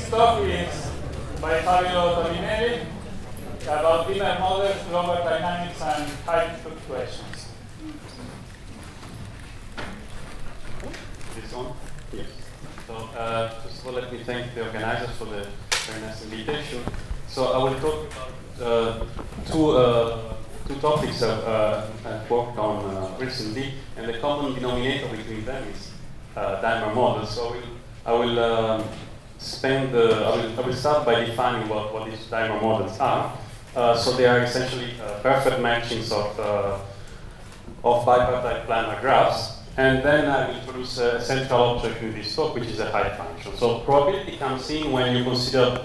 next talk is by Fabio Toninelli about linear models, Glauber dynamics, and height fluctuations. This one? Yes. So, first of all, let me thank the organizers for the very nice invitation. So, I will talk about two topics I've worked on recently, and the common denominator between them is dimer models. So, I will start by defining what these dimer models are. So, they are essentially perfect matchings of bipartite planar graphs. And then I will introduce a central object in this talk, which is a height function. So probability comes in when you consider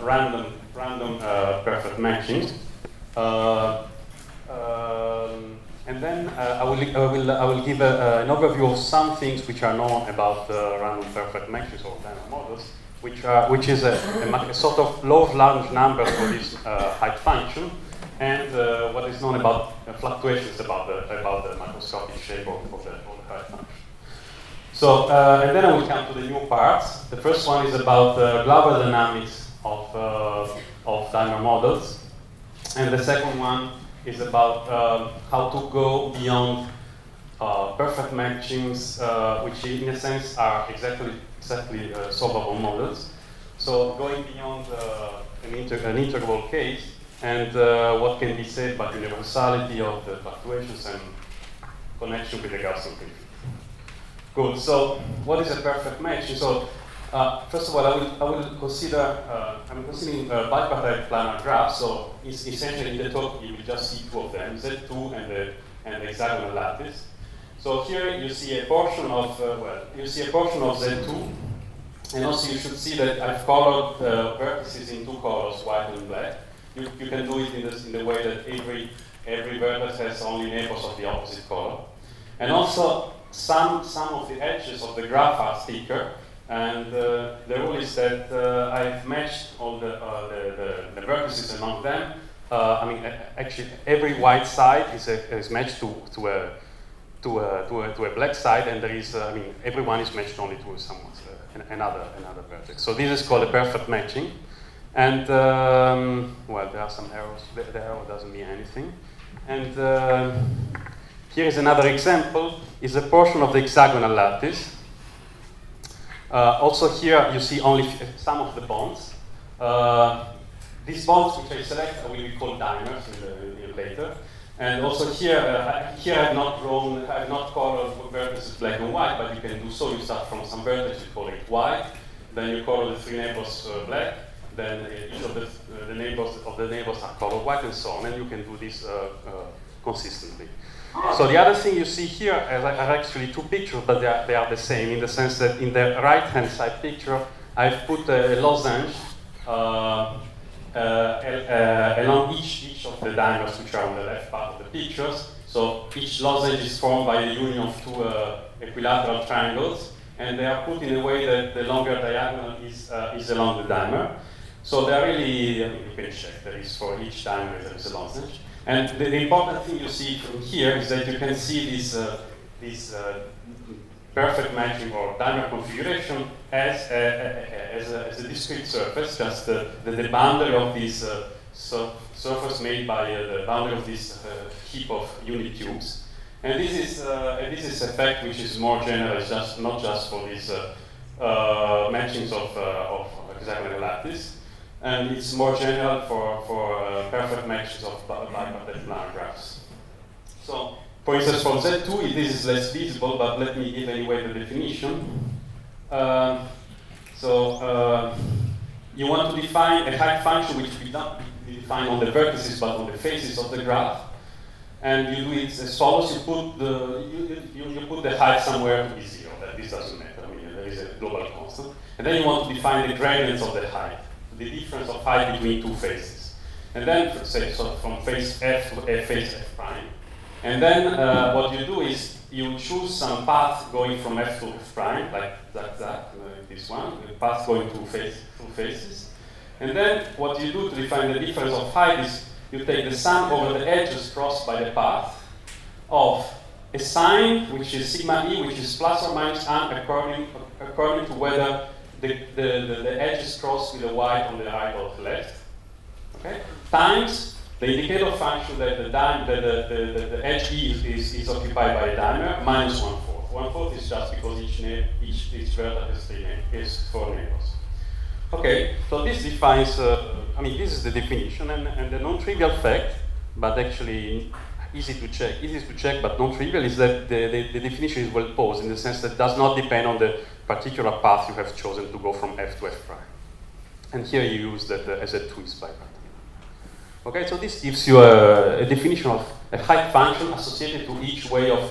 random perfect matchings. And then I will give an overview of some things which are known about random perfect matches or dimer models, which is a sort of large number for this height function, and what is known about fluctuations about the macroscopic shape of the height function. So, and then I will come to the new parts. The first one is about Glauber dynamics of dimer models, and the second one is about how to go beyond perfect matchings, which in a sense are exactly solvable models. So going beyond an integral case, and what can be said about universality of the fluctuations and connection with the Gaussian prefix. Good. So, what is a perfect match? So, first of all, I will consider. I'm considering bipartite planar graphs. So, it's essentially in the talk you will just see two of them: Z2 and the hexagonal lattice. So here you see a portion of Z2, and also you should see that I've colored vertices in two colors, white and black. You can do it in the way that every vertex has only neighbors of the opposite color. And also, some of the edges of the graph are thicker, and the rule is that I've matched all the vertices among them. Actually, every white side is matched to a black side, and there is, everyone is matched only to another vertex. So this is called a perfect matching. And, well, there are some errors. The error doesn't mean anything. And here is another example, is a portion of the hexagonal lattice. Also here you see only some of the bonds. These bonds which I select will be called dimers later. And also here I have not colored vertices black and white, but you can do so. You start from some vertex, you call it white, then you color the three neighbors black, then each of the neighbors are colored white, and so on, and you can do this consistently. So the other thing you see here are actually two pictures, but they are the same in the sense that in the right-hand side picture, I've put a lozenge along each of the dimers which are on the left part of the pictures. So each lozenge is formed by the union of two equilateral triangles, and they are put in a way that the longer diagonal is along the dimer. So they are really, you can check, there is for each dimer there is a lozenge. And the important thing you see from here is that you can see this perfect matching or dimer configuration as a discrete surface, just the boundary of this surface made by the boundary of this heap of unit cubes. And this is an effect which is more general, it's not just for these matchings of hexagonal lattice. And it's more general for perfect matches of bipartite planar graphs. So, for instance, for Z2, this is less visible, but let me give anyway the definition. You want to define a height function which we don't define on the vertices but on the faces of the graph, and you do it as follows: you put the height somewhere to be zero. This doesn't matter. There is a global constant, and then you want to define the gradients of the height, the difference of height between two faces. And then, say, so from face F to face F prime. And then what you do is you choose some path going from F to F prime, like this one, the path going to two faces. And then what you do to define the difference of height is you take the sum over the edges crossed by the path of a sign, which is sigma e, which is plus or minus 1 according to whether the edge is crossed with a white on the right or the left, okay? Times the indicator function that the edge E is occupied by a dimer minus 1/4. 1/4 is just because each vertex is 4 neighbors. Okay, so this defines, this is the definition, and the non-trivial fact, but actually easy to check, but non-trivial, is that the definition is well posed in the sense that it does not depend on the particular path you have chosen to go from F to F prime. And here you use that as a twist by pattern. Okay, so this gives you a definition of a height function associated to each way of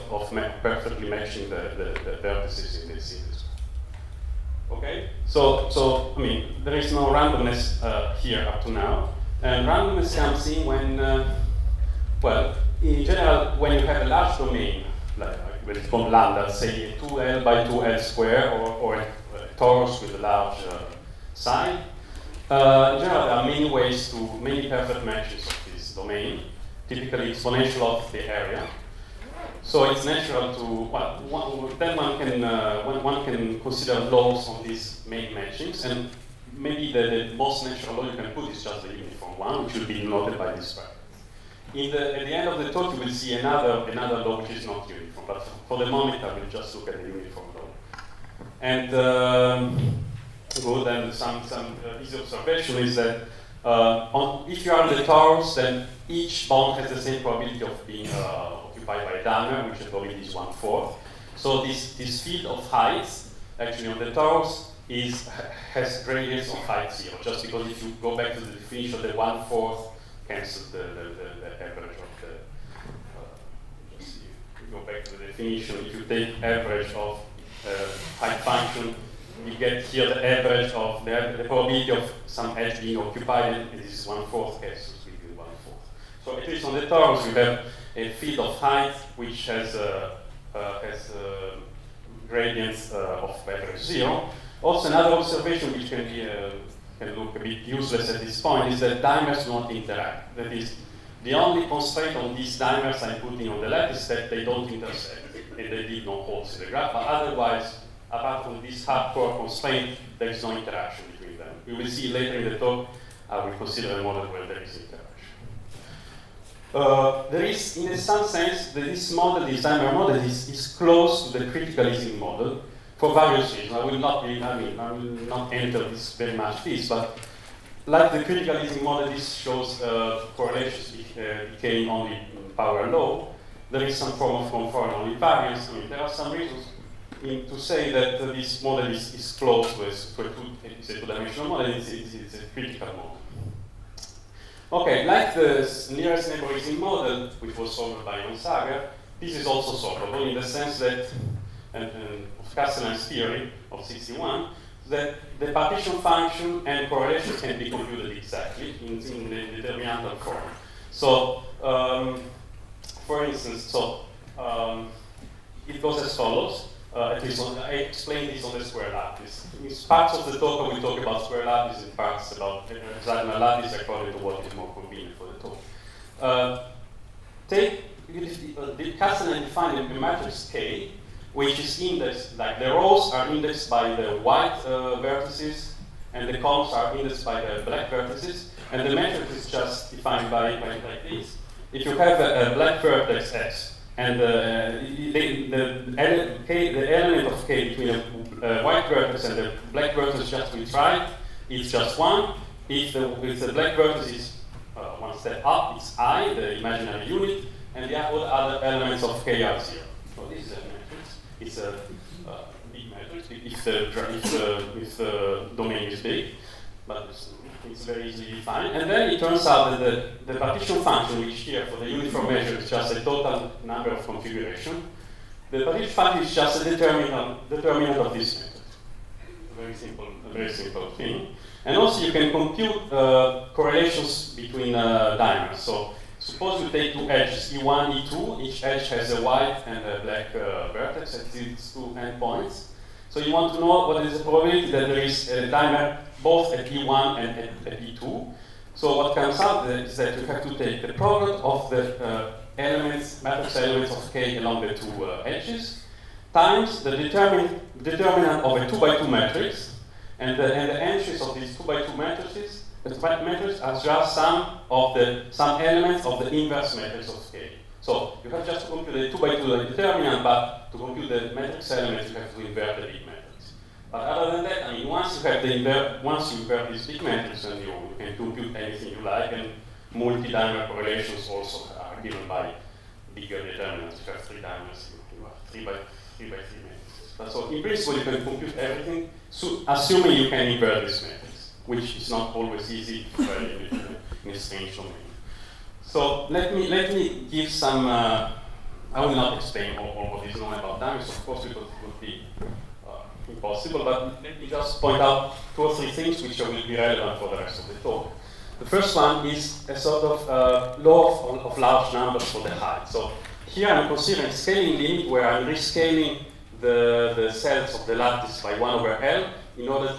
perfectly matching the vertices in this series. Okay, so there is no randomness here up to now, and randomness comes in when, in general, when you have a large domain, like when it's called lambda, say 2L by 2L square, or a torus with a large side. In general, there are many perfect matches of this domain, typically exponential of the area. So it's natural to, then one can consider laws on these main matchings, and maybe the most natural law you can put is just the uniform one, which will be noted by this bracket. At the end of the talk, you will see another law which is not uniform, but for the moment, I will just look at the uniform law. And good, and some easy observation is that if you are in the torus, then each bond has the same probability of being occupied by a dimer, which probability is 1/4. So this field of heights, actually on the torus, has gradients of height 0, just because if you go back to the definition, the 1/4 cancels the average of the, just go back to the definition, if you take average of height function, you get here the average of the probability of some edge being occupied, and this is 1/4 cases with 1/4. So at least on the torus, you have a field of height which has gradients of average 0. Also, another observation which can look a bit useless at this point is that dimers do not interact. That is, the only constraint on these dimers I'm putting on the left is that they don't intersect, and they leave no holes in the graph, but otherwise, apart from this hardcore constraint, there is no interaction between them. We will see later in the talk, I will consider a model where there is interaction. There is, in some sense, this model, this dimer model, is close to the critical easing model for various reasons. I will not enter this very much this, but like the critical easing model, this shows correlations decaying only power low. There is some form of conformal invariance. There are some reasons to say that this model is close to a two-dimensional model. It's a critical model. Okay, like the nearest neighboring model, which was solved by Gonzaga, this is also solvable in the sense that, of Castellan's theory of 61, that the partition function and correlations can be computed exactly in the determinantal form. So, for instance, it goes as follows. At least I explained this on the square lattice. In parts of the talk I will talk about square lattice, and parts about hexagonal lattice according to what is more convenient for the talk. The Castellan defined a matrix K, which is indexed, like the rows are indexed by the white vertices, and the columns are indexed by the black vertices, and the matrix is just defined by like this. If you have a black vertex X, and the element of K between a white vertex and the black vertex just with right, it's just 1. If the black vertex is one step up, it's I, the imaginary unit, and all the other elements of K are 0. So this is a matrix. It's a big matrix if the domain is big, but it's very easily defined. And then it turns out that the partition function, which here for the uniform measure is just a total number of configuration, the partition function is just a determinant of this method. A very simple thing. And also you can compute correlations between dimers. So suppose you take two edges, E1, E2, each edge has a white and a black vertex at these two endpoints. So you want to know what is the probability that there is a dimer both at E1 and at E2. So what comes out is that you have to take the product of the matrix elements of K along the two edges, times the determinant of a 2 by 2 matrix, And the entries of these 2 by 2 matrices, are just some elements of the inverse matrix of scale. So you have just to compute the 2 by 2 determinant, but to compute the matrix elements, you have to invert the big matrix. But other than that, I mean, once you invert this big matrix, and you can compute anything you like, and multi-dimer correlations also are given by bigger determinants. You have 3 dimers, you have 3 by 3 matrices. But so in principle, you can compute everything, so assuming you can invert this matrix, which is not always easy in a strange domain. So let me give some. I will not explain all what is known about dimers, of course, because it would be impossible. But let me just point out 2 or 3 things which will be relevant for the rest of the talk. The first one is a sort of law of large numbers for the height. So here I'm considering scaling limit where I'm rescaling the cells of the lattice by 1 over L in order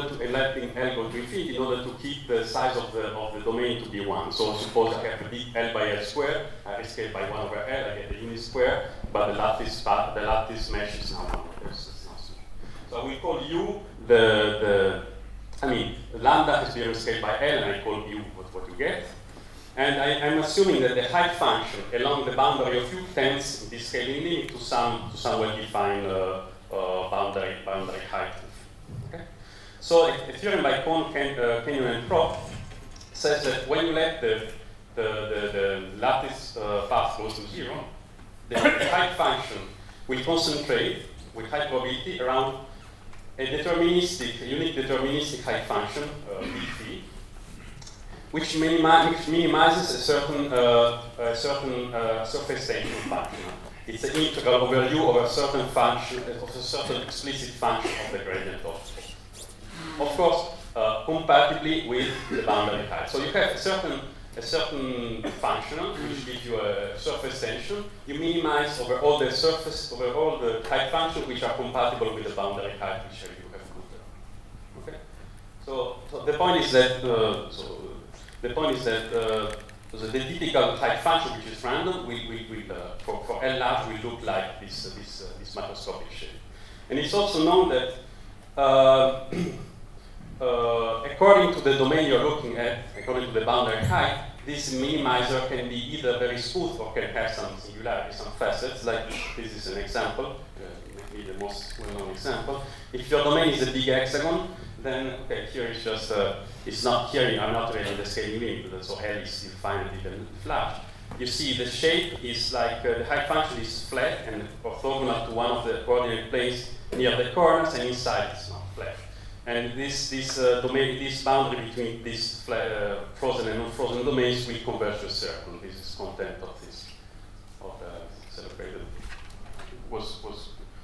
to letting L go to infinity, in order to keep the size of the domain to be 1. So suppose I have a big L by L square, I rescale by 1 over L, I get the unit square, but the lattice mesh is now 1 over. So I will call U lambda has been rescaled by L, and I call U what you get. And I'm assuming that the height function along the boundary of U tends in this scaling limit to some well-defined boundary height. Okay? So a theorem by Kohn, Kenyon, and Prop says that when you let the lattice path goes to 0, the height function will concentrate with high probability around a unique deterministic height function, Bphi, which minimizes a certain surface tension function. It's an integral over U of a certain function, of a certain explicit function of the gradient of course, compatibly with the boundary height. So you have a certain functional which gives you a surface tension. You minimize over all the height functions which are compatible with the boundary height which you have put there. Okay. So the point is that the typical height function, which is random, for L large will look like this macroscopic shape. And it's also known that according to the domain you're looking at, according to the boundary height, this minimizer can be either very smooth or can have some singularity, some facets. Like this is an example, maybe the most well-known example. If your domain is a big hexagon, then okay, here it's just it's not here. I'm not really the scaling limit, so L is still finite even large. You see, the shape is like the height function is flat and orthogonal to one of the coordinate planes near the corners, and inside it's not flat. And this boundary between these frozen and unfrozen domains will converge to a circle. This is content of celebrated. Was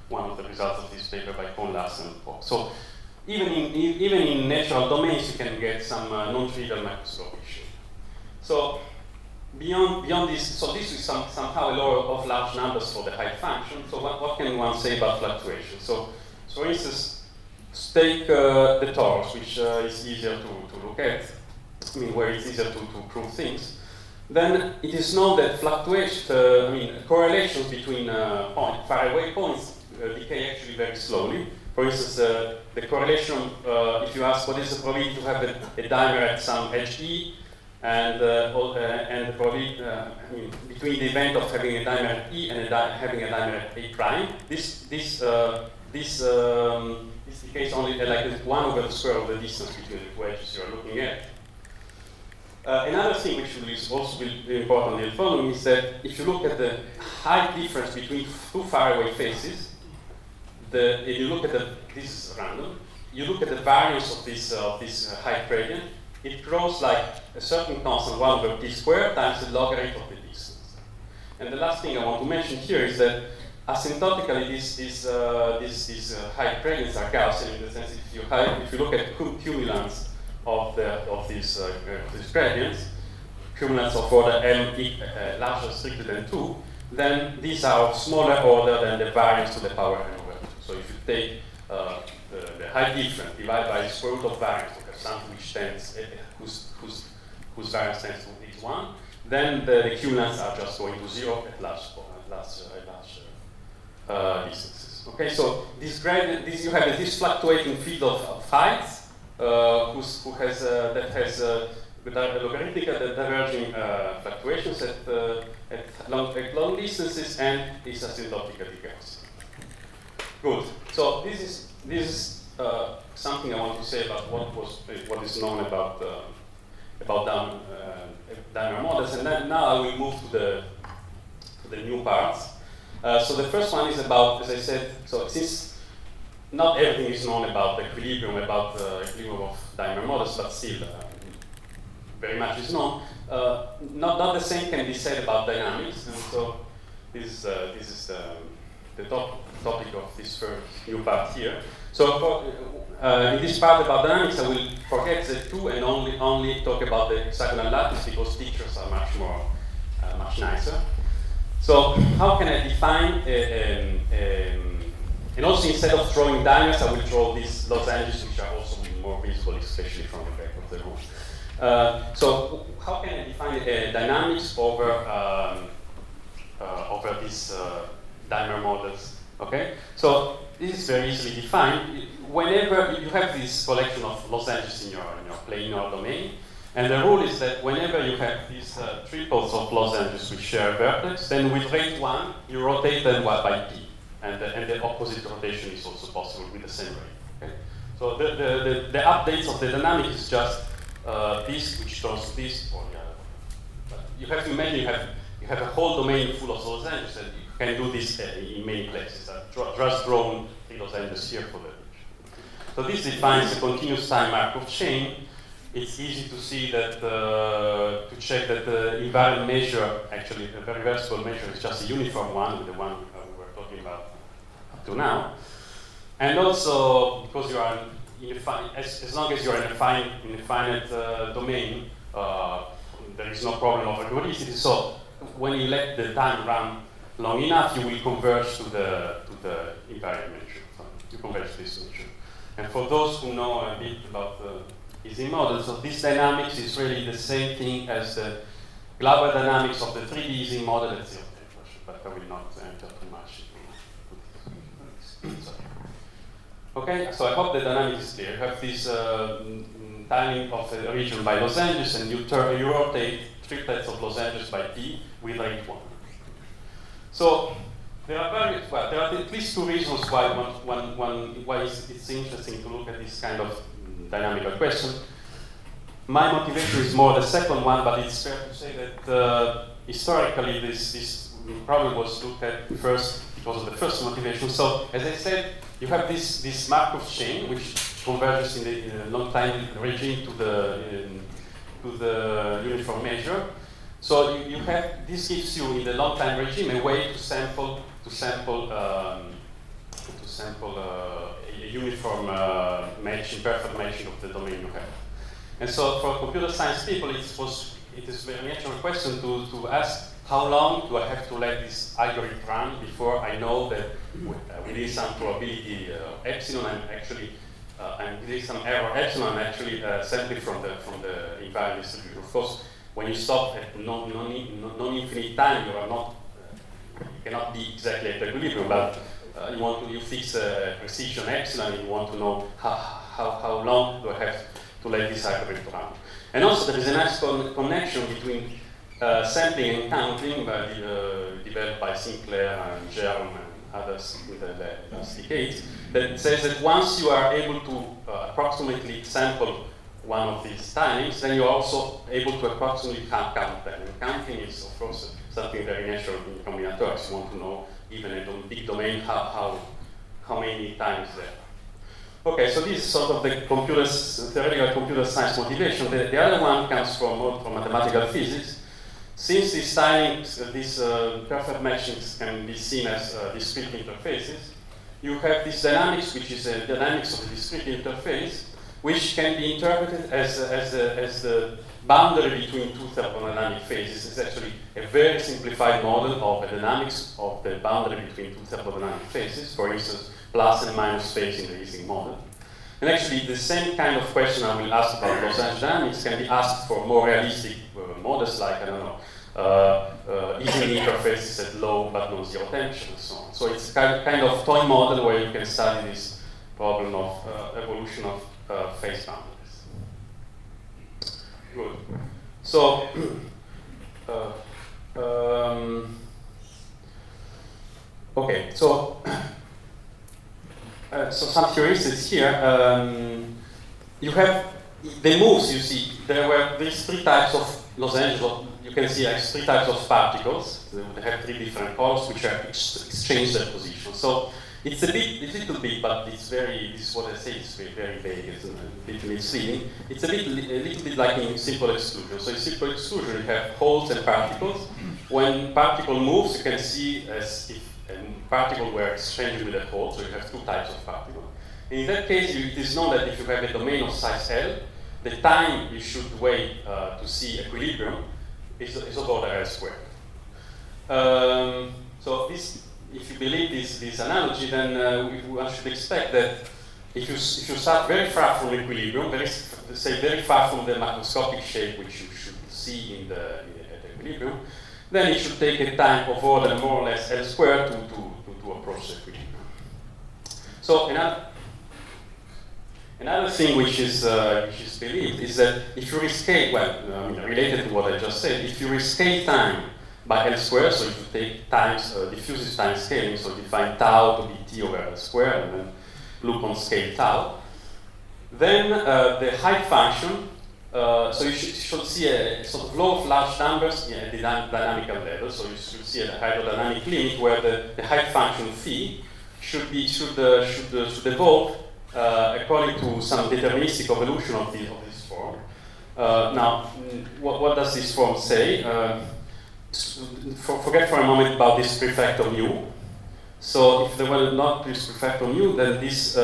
one of the results of this paper by Kohn, Larsen, and Popp. So even in natural domains, you can get some non-trivial macroscopic shape. So beyond this, so this is somehow a law of large numbers for the height function. So what can one say about fluctuation? So for instance, take the torus, which is easier to look at. I mean, where it's easier to prove things. Then it is known that correlations between faraway points decay actually very slowly. For instance, the correlation, if you ask what is the probability to have a dimer at some edge E, and the probability between the event of having a dimer at E and having a dimer at A prime, this decays only like 1 over the square of the distance between the 2 edges you are looking at. Another thing which will also be important in the following is that if you look at the height difference between 2 faraway faces, if you look at this is random, you look at the variance of this height gradient, it grows like a certain constant 1 over t squared times the logarithm of the distance. And the last thing I want to mention here is that asymptotically these height gradients are Gaussian in the sense if you look at cumulants of these gradients, cumulants of order m larger strictly than 2, then these are of smaller order than the variance to the power n over 2. So if you take the height difference divided by the square root of variance, okay, something which tends whose variance tends to is 1, then the cumulants are just going to 0 at large distances. Okay, so this gradient, you have this fluctuating field of heights that has logarithmic diverging fluctuations at long distances and is asymptotic at decays. Good. So this is something I want to say about what is known about dimer models, and then now I will move to the new parts. So the first one is about, as I said, so since not everything is known about the equilibrium, equilibrium of dimer models, but still very much is known. Not the same can be said about dynamics, and so this is the topic of this first new part here. So in this part about dynamics, I will forget the two and only talk about the hexagonal lattice because pictures are much nicer. So how can I define, and also instead of drawing dimers, I will draw these lozenges, which are also more visible, especially from the back of the room. So how can I define dynamics over these dimer models? Okay, so this is very easily defined. Whenever you have this collection of lozenges in your planar domain, and the rule is that whenever you have these triples of lozenges which share vertex, then with rate 1, you rotate them by p. And the opposite rotation is also possible with the same rate. Okay? So the updates of the dynamic is just this, which turns this, or the other one. But you have to imagine you have a whole domain full of lozenges, and you can do this in many places. I've just drawn 3 lozenges here for the picture. So this defines a continuous time Markov chain. It's easy to see that, to check that the invariant measure, actually a very reversible measure, is just a uniform one, the one we were talking about up to now. And also, because you are as long as you are in a finite domain, there is no problem of regularity. So when you let the time run long enough, you will converge to the invariant measure. So you converge to this measure. And for those who know a bit about easy models, so this dynamics is really the same thing as the Glauber dynamics of the 3D easy model at 0 temperature, but I will not enter too much into this. Okay, so I hope the dynamics is clear. You have this timing of a region by lozenges, and you rotate triplets of lozenges by p with rate 1. So there are at least 2 reasons why it's interesting to look at this kind of dynamical question. My motivation is more the second one, but it's fair to say that historically this problem was looked at first because of the first motivation. So as I said, you have this Markov chain which converges in the long time regime to the uniform measure. So you have this gives you in the long time regime a way to sample a uniform matching, perfect matching of the domain you have. And so for computer science people, it is a very natural question to ask how long do I have to let this algorithm run before I know that within some probability epsilon and within some error epsilon actually sampling from the invariant distribution. Of course, when you stop at non-infinite time, you cannot be exactly at equilibrium, but you fix a precision epsilon, and you want to know how long do I have to let this algorithm run. And also there is a nice connection between sampling and counting developed by Sinclair and Jerome and others in the last decades, that says that once you are able to approximately sample one of these timings, then you are also able to approximately count them. And counting is, of course, something very natural in combinatorics. You want to know, even in a big domain, how many times there. Okay, so this is sort of the theoretical computer science motivation. The other one comes from mathematical physics. Since these timings, these perfect matchings can be seen as discrete interfaces, you have this dynamics, which is the dynamics of the discrete interface, which can be interpreted as the boundary between two thermodynamic phases. It's actually a very simplified model of the dynamics of the boundary between two thermodynamic phases, for instance, plus and minus phase in the Ising model. And actually, the same kind of question I will ask about Lagrange dynamics can be asked for more realistic models like, I don't know, Ising interfaces at low but non-zero temperature and so on. So it's kind of toy model where you can study this problem of evolution of phase boundaries. Good. So, okay, so some heuristics here. You have the moves, you see, there were these three types of lozenges. You can see like three types of particles. They have three different colors which are exchange their position. So it's a little bit, but it's very, this is what I say, it's very vague, it's a bit misleading. It's a little bit like in simple exclusion. So in simple exclusion, you have holes and particles. When particle moves, you can see as if a particle were exchanging with a hole, so you have two types of particles. In that case, it is known that if you have a domain of size L, the time you should wait to see equilibrium is of order L squared. So this, if you believe this analogy, then one should expect that if you start very far from equilibrium, very far from the macroscopic shape which you should see at equilibrium, then it should take a time of order more or less L squared to approach the equilibrium. So another thing which is believed is that if you rescale, related to what I just said, if you rescale time by L squared, so if you take times diffusive time scaling, so define tau to be T over L squared, and then look on scale tau, then the height function, so you should see a sort of law of large numbers at the dynamical level, so you should see a hydrodynamic limit where the height function phi should evolve according to some deterministic evolution of this form. Now, what does this form say? Forget for a moment about this prefactor mu. So if there were not this prefactor mu, then this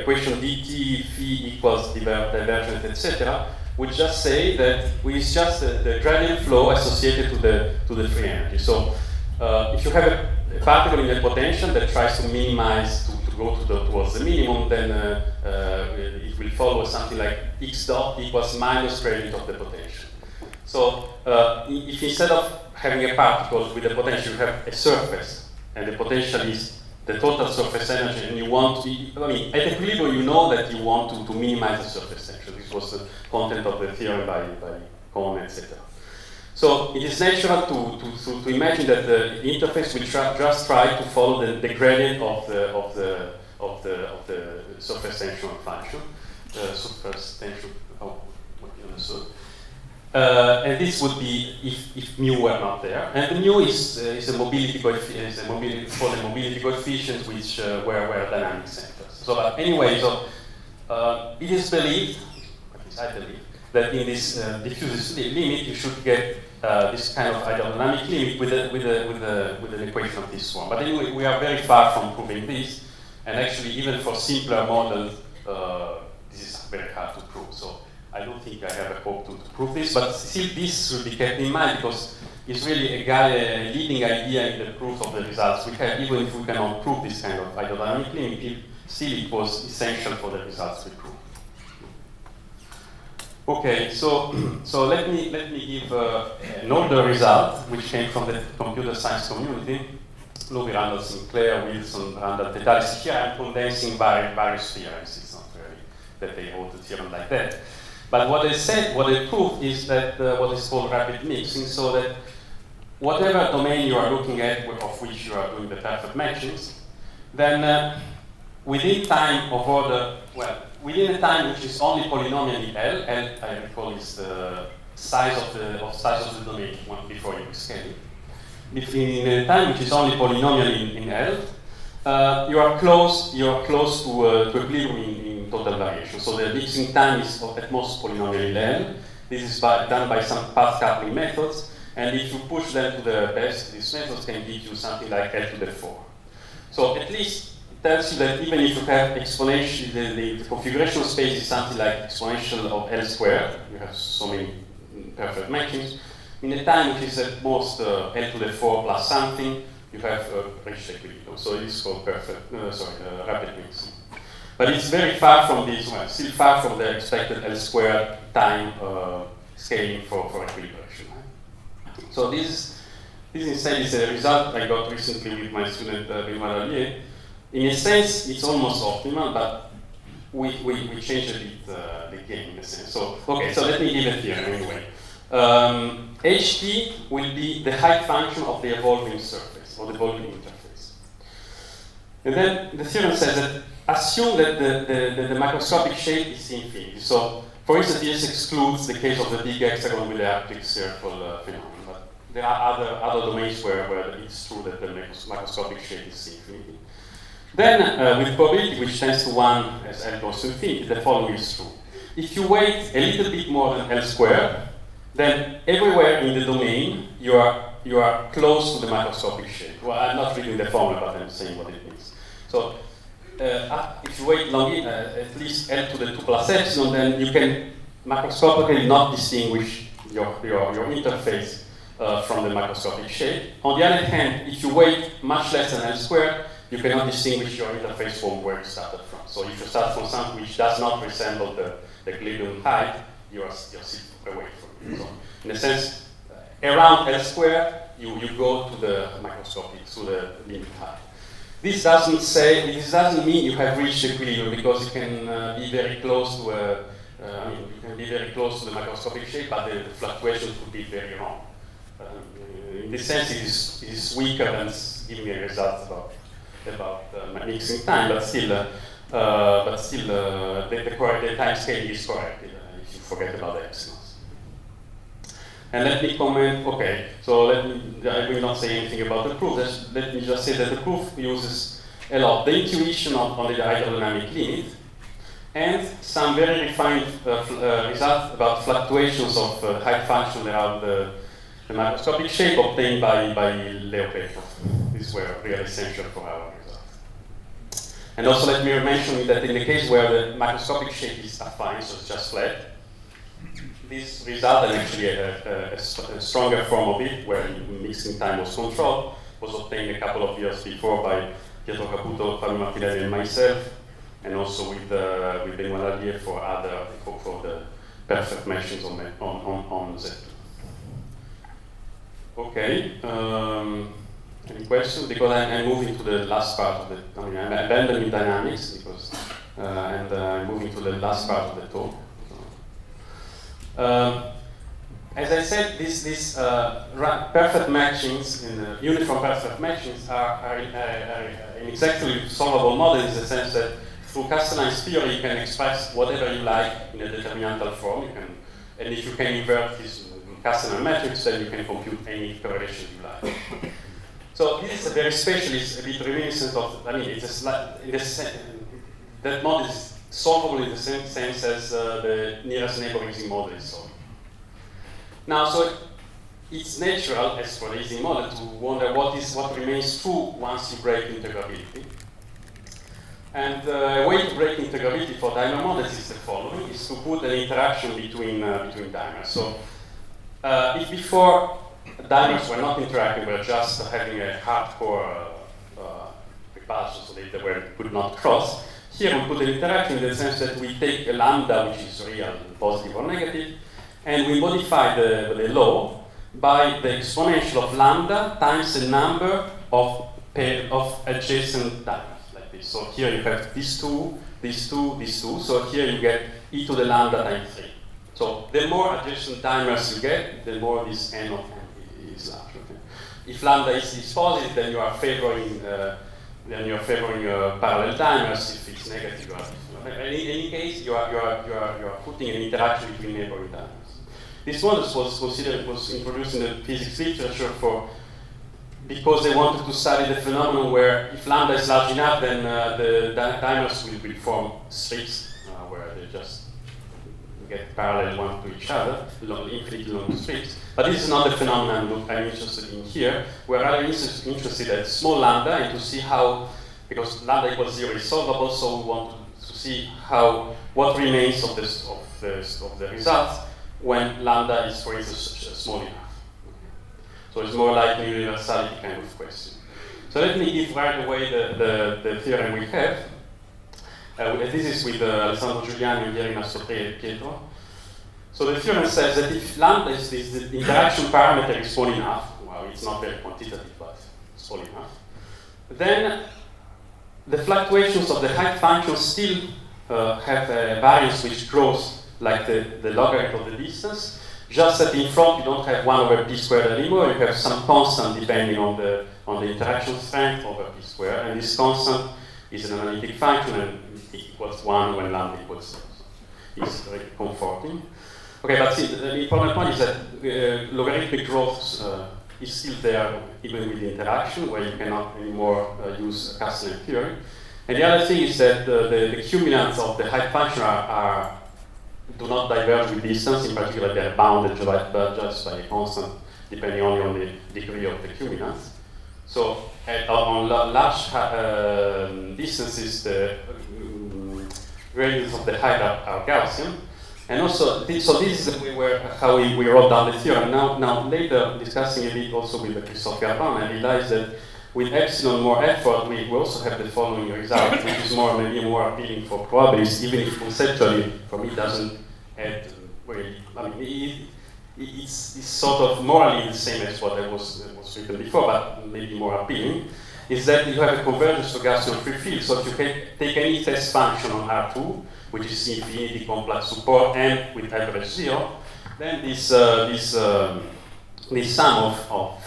equation dt phi equals divergent, etc., would just say that it's just the gradient flow associated to the free energy. So if you have a particle in a potential that tries to minimize to go towards the minimum, then it will follow something like x dot equals minus gradient of the potential. So if instead of having a particle with a potential, you have a surface, and the potential is the total surface energy, and you want to be, at equilibrium you know that you want to minimize the surface tension. This was the content of the theorem by Kohn, etc. So it is natural to imagine that the interface will just try to follow the gradient of the surface tension function, surface tension. Oh, what you understood. And this would be if mu were not there. And the mu is a mobility coefficient, called a mobility coefficient, which were dynamic centers. So anyway, it is believed, at least I believe, that in this diffusive limit you should get this kind of hydrodynamic limit with an equation of this form. But anyway, we are very far from proving this, and actually even for simpler models, this is very hard to prove. So I don't think I have a hope to prove this, but still this should be kept in mind because it's really a leading idea in the proof of the results we have. Even if we cannot prove this kind of hydrodynamic limit, still it was essential for the results we proved. Okay, so let me give an older result which came from the computer science community. Louis Randall Sinclair, Wilson, Randall, Tetalis. Here I'm condensing various theorems. It's not really that they wrote a theorem like that. But what they proved is that what is called rapid mixing, so that whatever domain you are looking at, of which you are doing the perfect matchings, then within time of order, within a time which is only polynomially L, I recall is the size of the domain before you scale it. Between a time which is only polynomial in L, you are close to equilibrium in total variation. So the mixing time is at most polynomial in L. This is done by some path coupling methods, and if you push them to the best, these methods can give you something like L to the 4. So at least it tells you that even if you have exponential, the configuration space is something like exponential of L squared, you have so many perfect matchings, in a time which is at most L to the 4 plus something, you have reached equilibrium. So it is called rapid mixing. But it's very far from this one, still far from the expected L squared time scaling for equilibration. Right? So this This instead is a result I got recently with my student Benoît. In a sense, it's almost optimal, but we changed a bit the game in a sense. So, okay, so let me give a theorem anyway. Ht will be the height function of the evolving surface, or the evolving interface. And then the theorem says that assume that the macroscopic shape is infinity. So, for instance, this excludes the case of the big hexagon with the arctic circle phenomenon. But there are other domains where it's true that the macroscopic shape is infinity. Then, with probability which tends to 1 as L goes to infinity, the following is true. If you weight a little bit more than L squared, then everywhere in the domain you are close to the macroscopic shape. Well, I'm not reading the formula, but I'm saying what it means. So, if you weight at least L to the 2 plus epsilon, then you can macroscopically not distinguish your interface from the macroscopic shape. On the other hand, if you weight much less than L squared, you cannot distinguish your interface from where you started from. So if you start from something which does not resemble the equilibrium height, you're still away from it. So in a sense, around L squared, you go to the macroscopic, to the limit height. This doesn't mean you have reached equilibrium, because you can be very close to the macroscopic shape, but the fluctuations could be very wrong. In this sense, it is weaker than giving me results about mixing time, but still, the time scale is correct if you forget about the epsilons. And let me comment. Okay, so I will not say anything about the proof. Let me just say that the proof uses a lot the intuition on the hydrodynamic limit and some very refined results about fluctuations of height function around the macroscopic shape obtained by Leo Petrov. These were really essential for our results. And also let me mention that in the case where the macroscopic shape is affine, so it's just flat, this result, and actually a stronger form of it, where mixing time was controlled, was obtained a couple of years before by Pietro Caputo, Fabio Toninelli, and myself, and also with Benoît Lallier for the perfect meshes on Z2. Okay. Any questions? Because I'm moving to the last part of the. I'm abandoning dynamics because, and I'm moving to the last part of the talk. As I said, these perfect matchings, uniform perfect matchings, are in exactly solvable models in the sense that through Castellan's theory you can express whatever you like in a determinantal form. And if you can invert this Castellan matrix, then you can compute any correlation you like. So this is a very special, it's a bit reminiscent of, it's that model is solvable in the same sense as the nearest neighbor Ising model is solved. Now, so it's natural, as for the Ising model, to wonder what remains true once you break integrability. And a way to break integrability for dimer models is the following, is to put an interaction between dimers. So if before dimers were not interacting, were just having a hardcore repulsion, so they could not cross, here we put an interaction in the sense that we take a lambda, which is real, positive or negative, and we modify the law by the exponential of lambda times the number of adjacent dimers, like this. So here you have these two, these two, these two. So here you get e to the lambda times 3. So the more adjacent dimers you get, the more this n of n is large. Okay? If lambda is positive, then you are favoring parallel dimers. If it's negative, you are. In any case, you are putting an interaction between neighboring dimers. This model was introduced in the physics literature because they wanted to study the phenomenon where if lambda is large enough, then the dimers will form strips where they just get parallel one to each other, infinitely long strips. But this is not the phenomenon I'm interested in here. We're rather interested at small lambda and to see how, because lambda equals 0 is solvable, so we want to see what remains of the results when lambda is, for instance, small enough. So it's more like an universality kind of question. So let me give right away the theorem we have. This is with Alessandro Giuliani, Yerina Sopre, and Pietro. So the theorem says that if lambda is the interaction parameter is small enough, well, it's not very quantitative, but small enough. Then the fluctuations of the height function still have a variance which grows like the logarithm of the distance, just that in front you don't have 1 over p squared anymore, you have some constant depending on the interaction strength over p squared, and this constant is an analytic function and it equals 1 when lambda equals 0. So it's very comforting. Okay, but see, the important point is that logarithmic growth is still there even with the interaction, where you cannot anymore use Castellan theory. And the other thing is that the cumulants of the height function do not diverge with distance. In particular, they are bounded just by a constant, depending only on the degree of the cumulants. So on large distances, the gradients of the height are Gaussian. And also, so this is the way how we wrote down the theorem. Now later, discussing a bit also with Christophe Garbin, I realized that with epsilon more effort, we also have the following result, which is maybe more appealing for probabilities, even if conceptually, for me, doesn't add really. I mean, it's sort of morally the same as what was written before, but maybe more appealing. Is that you have a convergence to Gaussian free field. So if you can take any test function on R2, which is infinity complex support and with average 0, then this sum of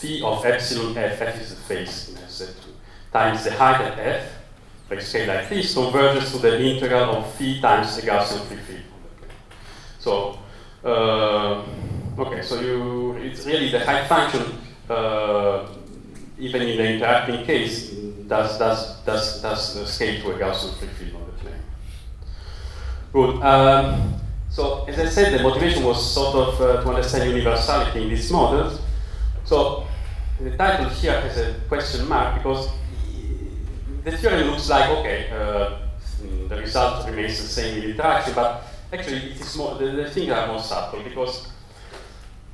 phi of epsilon f is the phase in S2, times the height at f, by scale like this, converges to the integral of phi times the Gaussian free field on the plane. So, okay, so it's really the height function, even in the interacting case, does scale to a Gaussian free field on the plane. Good. So, as I said, the motivation was sort of to understand universality in these models. So, the title here has a question mark because the theorem looks like, okay, the result remains the same in interaction, but actually it is more, the things are more subtle because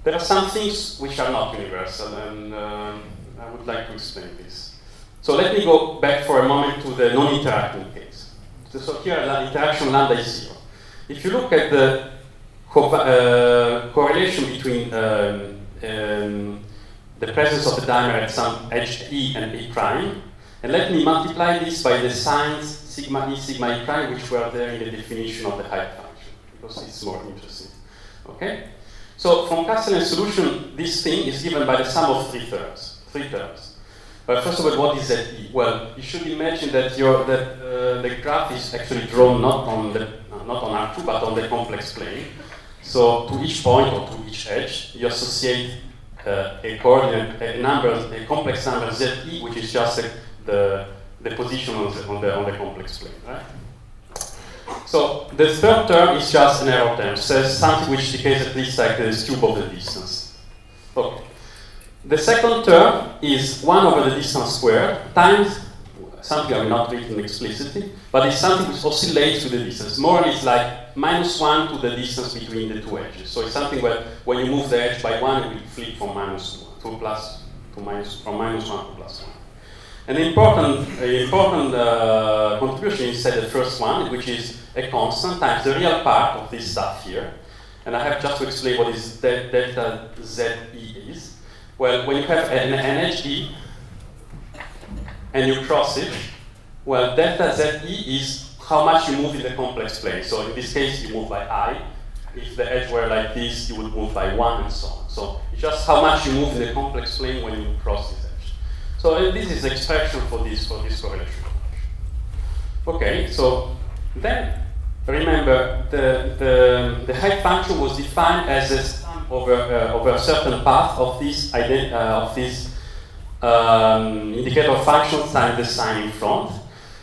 there are some things which are not universal, and I would like to explain this. So let me go back for a moment to the non-interacting case. So here the interaction lambda is 0. If you look at the correlation between the presence of the dimer at some edge E and E prime, and let me multiply this by the signs sigma E, sigma E prime, which were there in the definition of the height function, because it's more interesting. Okay? So from Castellan solution, this thing is given by the sum of three terms. But first of all, what is that E? Well, you should imagine that the graph is actually drawn not on R2, but on the complex plane. So to each point or to each edge, you associate a coordinate, a complex number ZE, which is just the position on the complex plane, right? So the third term is just an error term, says something which decays at least like the cube of the distance. Okay. The second term is 1 over the distance squared times something I will not written explicitly, but it's something which oscillates with the distance. More it's like -1 to the distance between the two edges. So it's something where when you move the edge by 1, it will flip from -1 to plus to minus, from -1 to +1. An important contribution is the first one, which is a constant times the real part of this stuff here. And I have just to explain what is delta ZE is. Well, when you have an edge E and you cross it, well, delta ZE is how much you move in the complex plane. So in this case, you move by I. If the edge were like this, you would move by 1 and so on. So it's just how much you move in the complex plane when you cross this edge. So this is the expression for this correlation. Okay, so then remember the height function was defined as a sum over a certain path of this indicator function times the sign in front.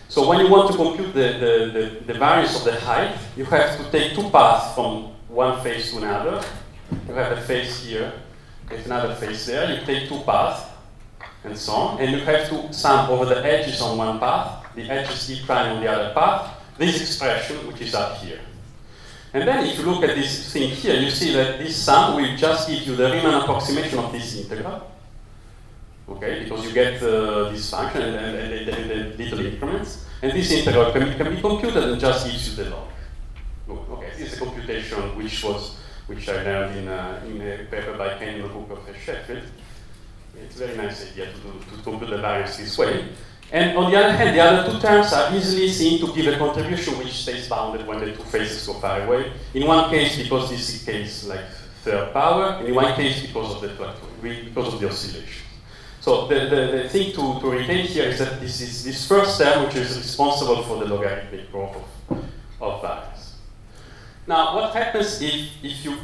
So when you want to compute the variance of the height, you have to take two paths from one face to another. You have a face here, there's another face there. You take two paths, and so on, and you have to sum over the edges on one path, the edges E prime on the other path, this expression, which is up here. And then if you look at this thing here, you see that this sum will just give you the Riemann approximation of this integral. Okay, because you get this function and the little increments. And this integral can be computed and just gives you the log. Okay, this is a computation which I learned in a paper by Kenyon Hooker and Sheffield. It's a very nice idea to compute the variance this way. And on the other hand, the other two terms are easily seen to give a contribution which stays bounded when the two phases go far away. In one case, because this is case like third power, and in one case, because of the because of the oscillation. So the thing to retain here is that this is this first term which is responsible for the logarithmic growth of variance. Now, what happens if you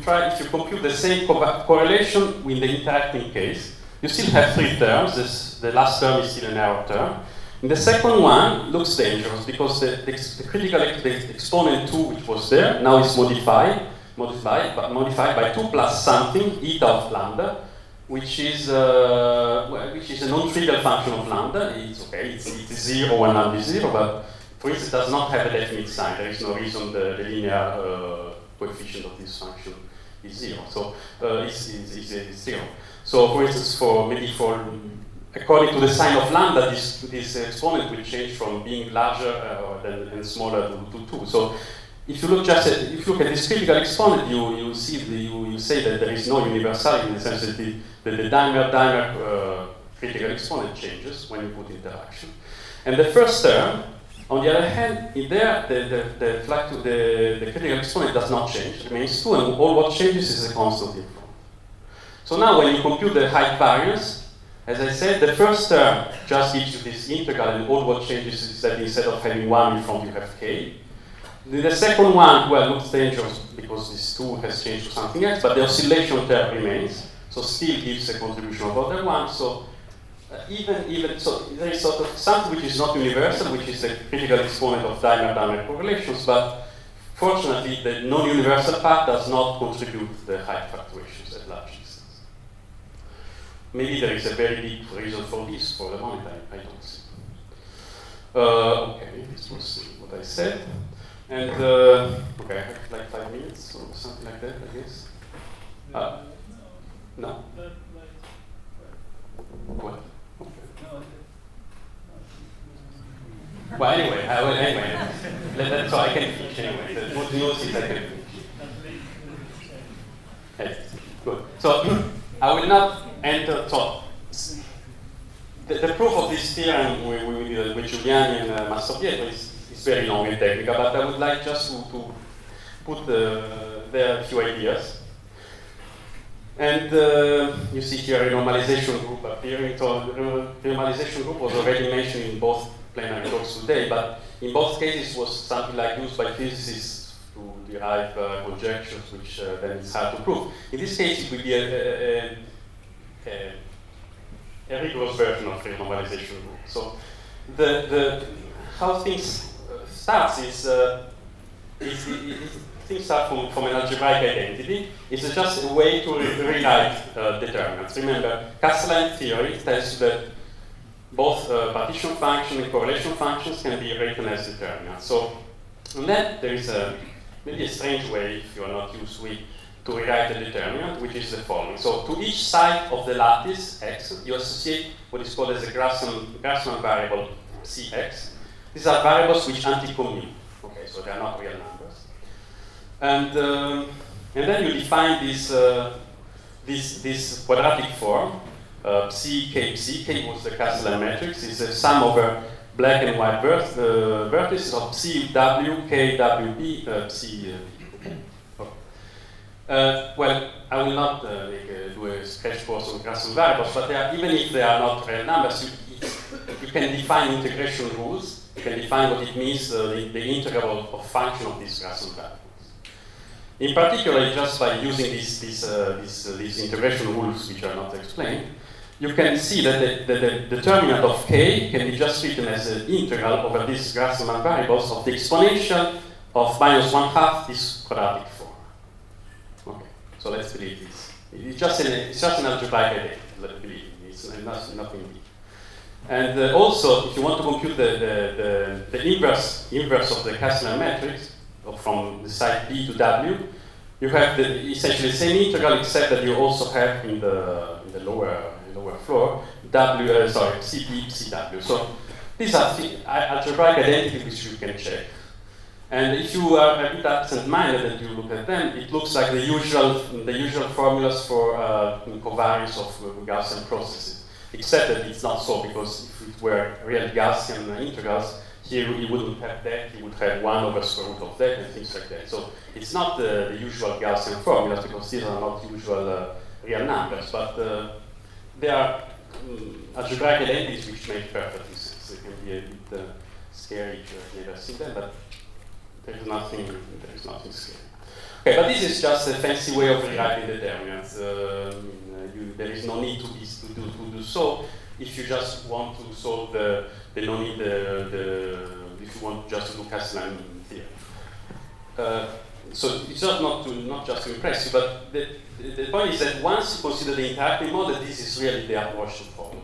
compute the same correlation with the interacting case? You still have three terms. The last term is still an error term. And the second one looks dangerous because the critical exponent 2, which was there, now is modified by 2 plus something, eta of lambda, which is a non-trivial function of lambda. It's okay, it's 0 when lambda is 0, but for instance, it does not have a definite sign. There is no reason the linear coefficient of this function is 0. So it's 0. So for instance, according to the sign of lambda, this exponent will change from being larger and smaller to 2. So if you look at this critical exponent, you say that there is no universality in the sense that the dimer critical exponent changes when you put interaction. And the first term, on the other hand, in there the critical exponent does not change, it remains 2, and all what changes is a constant in front. So now when you compute the height variance, as I said, the first term just gives you this integral, and all what changes is that instead of having 1 in front, you have k. The second one, well, looks dangerous because this 2 has changed to something else, but the oscillation term remains, so still gives a contribution of other 1. So so there is sort of something which is not universal, which is the critical exponent of dimer-dimer correlations, but fortunately, the non-universal part does not contribute to the height fluctuations at large distance. Maybe there is a very big reason for this. For the moment, I don't see. Okay, this was what I said. And, okay, I have like 5 minutes or something like that, I guess. No? What? Okay. Well, anyway, so I can finish anyway. The good news is I can finish. Yes, good. So, I will not enter, so the proof of this theorem with Giuliani and Mastropietro is very long and technical, but I would like just to put there a few ideas. And you see here a normalization group appearing. So the normalization group was already mentioned in both plenary talks today, but in both cases was something like used by physicists to derive conjectures, which then it's hard to prove. In this case, it would be a rigorous version of the normalization group. So how things starts is things start from an algebraic identity. It's just a way to rewrite determinants. Remember, Castellan theory tells you that both partition function and correlation functions can be written as determinants. So, and then there is maybe a strange way, if you are not used to it, to rewrite a determinant, which is the following. So, to each side of the lattice x, you associate what is called as a Grassmann variable cx. These are variables which anti-commute. Okay, so they are not real numbers. And then you define this quadratic form, psi k psi. K was the Castellan matrix. It's a sum over black and white vertices of psi w, k w p, psi. Well, I will not do a crash course on Grassmann variables, but even if they are not real numbers, you can define integration rules. You can define what it means, the integral of function of these Grassmann variables. In particular, just by using these integration rules, which are not explained, you can see that the determinant of k can be just written as an integral over these Grassmann variables of the exponential of -1/2 this quadratic form. Okay, so let's believe this. It's just an algebraic identity. Let's believe me. It's nothing deep. And also, if you want to compute the inverse of the Castellan matrix, from the side B to W, you have essentially the same integral, except that you also have in the lower floor CP, CW. So these are algebraic identities which you can check. And if you are a bit absent-minded and you look at them, it looks like the usual formulas for covariance of Gaussian processes. except that it's not so, because if it were real Gaussian integrals, here you wouldn't have that, you would have 1 over square root of that and things like that. So it's not the usual Gaussian formulas, because these are not usual real numbers, but they are algebraic identities which make perfectly sense. They can be a bit scary if you've never seen them, but there is nothing scary. Okay, but this is just a fancy way of rewriting determinants. There is no need to do so if you just want to solve the no need if you want just to do Castellan theorem. So it's not just to impress you, but the point is that once you consider the interacting model, this is really the approach to follow.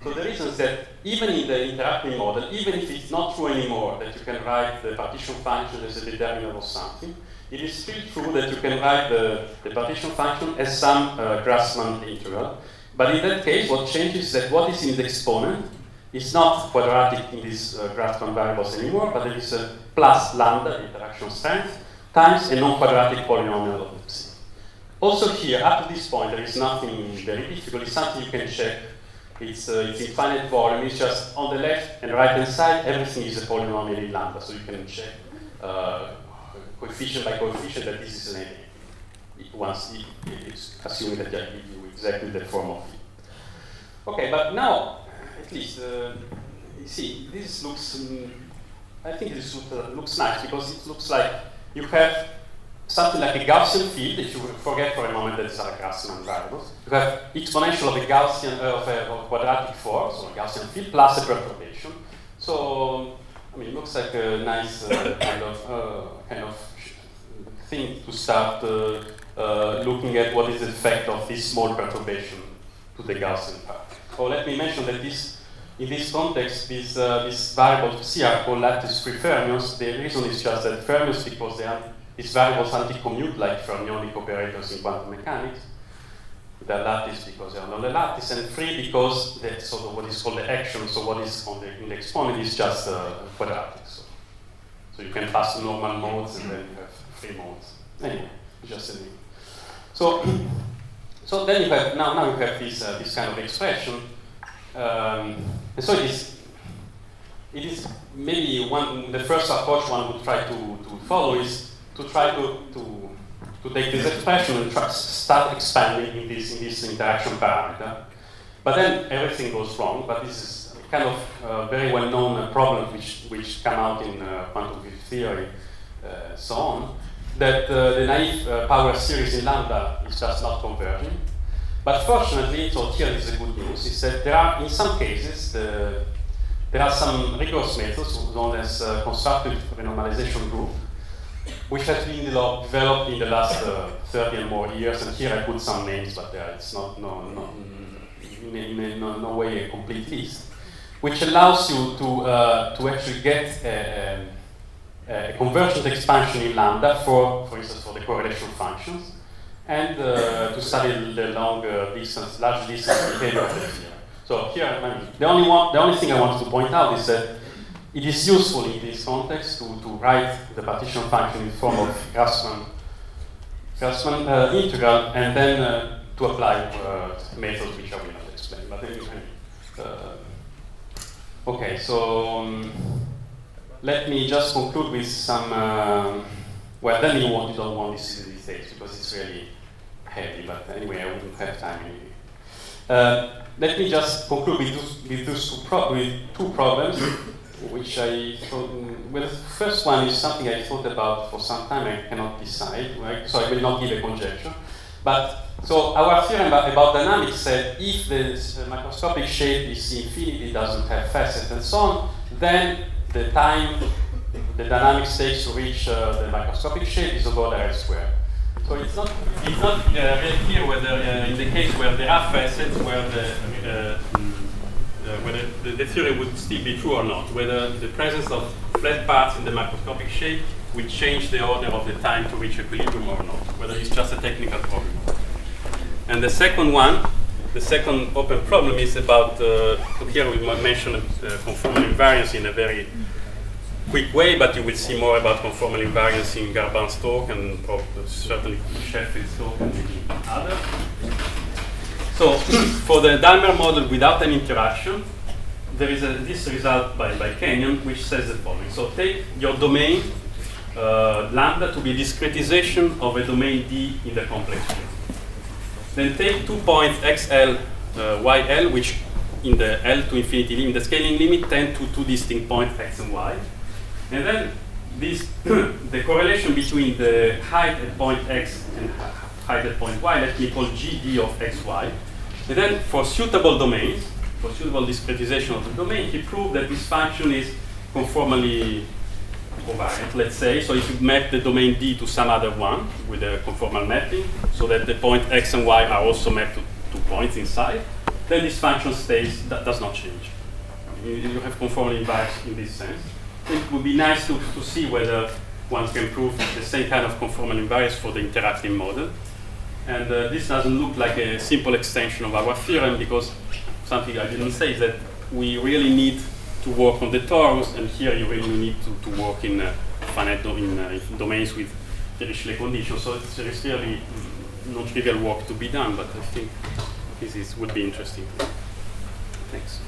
So the reason is that even in the interacting model, even if it's not true anymore that you can write the partition function as a determinant of something, it is still true that you can write the partition function as some Grassmann integral. But in that case, what changes is that what is in the exponent is not quadratic in these Grassmann variables anymore, but there is a plus lambda, interaction strength, times a non-quadratic polynomial of epsilon. Also here, up to this point, there is nothing very difficult. It's something you can check. It's infinite volume. It's just on the left and right-hand side, everything is a polynomial in lambda, so you can check coefficient by coefficient that this is an identity. Once it's assuming that I give you exactly the form of it. Okay, but now, at least, you see, this looks, I think this looks nice, because it looks like you have something like a Gaussian field, if you forget for a moment that these are Grassmann variables. You have exponential of a Gaussian, of a quadratic form, so a Gaussian field, plus a perturbation. So, I mean, it looks like a nice kind of thing to start looking at what is the effect of this small perturbation to the Gaussian part. So let me mention that in this context, these variables C are called lattice-free fermions. The reason is just that fermions, because these variables anti-commute like fermionic operators in quantum mechanics. They're lattice because they're on the lattice, and free because that's sort of what is called the action. So what is in the exponent is just quadratic. So you can pass normal modes, and then you have free modes. Anyway, just a name. So then you have now you have this kind of expression, and so it is maybe the first approach one would try to follow is to try to take this expression and start expanding in this interaction parameter. But then everything goes wrong. But this is kind of very well-known problem which come out in quantum field theory, so on. That the naive power series in lambda is just not converging. But fortunately, so here is the good news, is that there are, in some cases, there are some rigorous methods known as constructive renormalization group, which has been developed in the last 30 and more years. And here I put some names, but it's not in no way a complete list, which allows you to actually get a convergent expansion in lambda for instance, for the correlation functions, and to study the long distance, large distance behavior of the theorem. So here, the only thing I want to point out is that it is useful in this context to write the partition function in the form of Grassmann integral, and then to apply methods which I will not explain. But anyway, okay, so let me just conclude with some. Well, then you don't want to see the details because it's really heavy. But anyway, I wouldn't have time anyway. Let me just conclude with two problems, which I thought. Well, the first one is something I thought about for some time. I cannot decide, right? So I will not give a conjecture. But so our theorem about dynamics said if the microscopic shape is infinity, doesn't have facets and so on, then the time the dynamics takes to reach the microscopic shape is over the L squared. So it's not really clear whether in the case where there are facets, where the theory would still be true or not, whether the presence of flat parts in the microscopic shape will change the order of the time to reach equilibrium or not, whether it's just a technical problem. And the second one, the second open problem is about, here we mention conformal invariance in a very quick way, but you will see more about conformal invariance in Garban's talk and certainly Sheffield's talk and maybe others. So for the Dalmer model without an interaction, there is this result by Kenyon which says the following. So take your domain lambda to be a discretization of a domain D in the complex field. Then take 2 points xl, yl, which in the L to infinity limit, the scaling limit, tend to 2 distinct points x and y. And then this the correlation between the height at point x and height at point y, let me call gd of xy. And then for suitable domains, for suitable discretization of the domain, he proved that this function is conformally covariant, let's say. So if you map the domain D to some other one with a conformal mapping, so that the point x and y are also mapped to 2 points inside, then this function stays, that does not change. You have conformal inverse in this sense. It would be nice to see whether one can prove the same kind of conformal invariance for the interacting model. And this doesn't look like a simple extension of our theorem, because something I didn't say is that we really need to work on the torus, and here you really need to work in finite domains with Dirichlet conditions. So there is really non-trivial work to be done, but I think this would be interesting. Thanks.